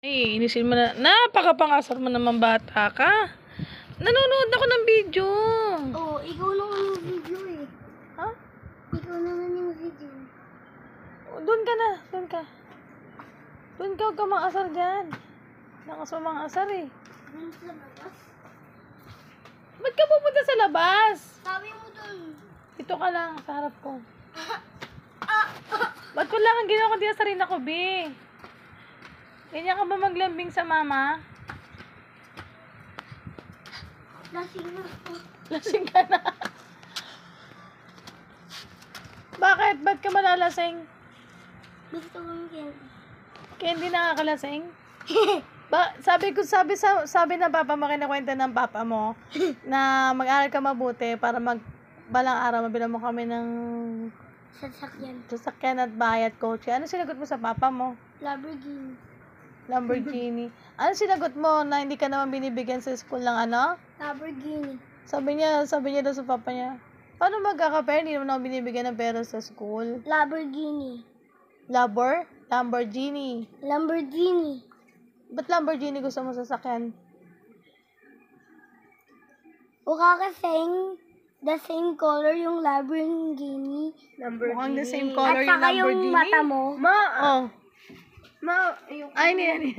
Ay, inisin mo na. Napakapangasar mo naman, bata ka. Nanonood ako ng video. Oo, ikaw naman yung video eh. Ha? Ikaw naman yung video. Doon ka na. Doon ka. Doon ka, huwag ka mangasar dyan. Nakas mo mangasar eh. Dun sa labas. Ba't ka pupunta sa labas? Sabi mo dun. Dito ka lang, sa harap ko. Ba't ko lang ang ginawa ko diyan sa rin ako, B? Ganyan ka ba maglambing sa mama? Lasing na ako. Lasing ka na. Bakit? Ba't ka malalasing? Gusto ko yung candy. Kaya hindi nakakalasing? Sabi ng papa mo, kinakwenta ng papa mo, na mag-aral ka mabuti para balang araw mabila mo kami ng sasakyan at bahay at kotse. Ano sinagot mo sa papa mo? Lamborghini. Ano sinagot mo na hindi ka naman binibigyan sa school ng ano? Lamborghini. Sabi niya daw sa papa niya, paano magkaka-pera? Hindi naman ako binibigyan ng pera sa school. Lamborghini. Lamborghini. Lamborghini. Ba't Lamborghini gusto mo sasakyan? Mukha kasing the same color yung Lamborghini. Mukhang the same color At yung saka Lamborghini. yung mata mo. Oh. Ay, hindi.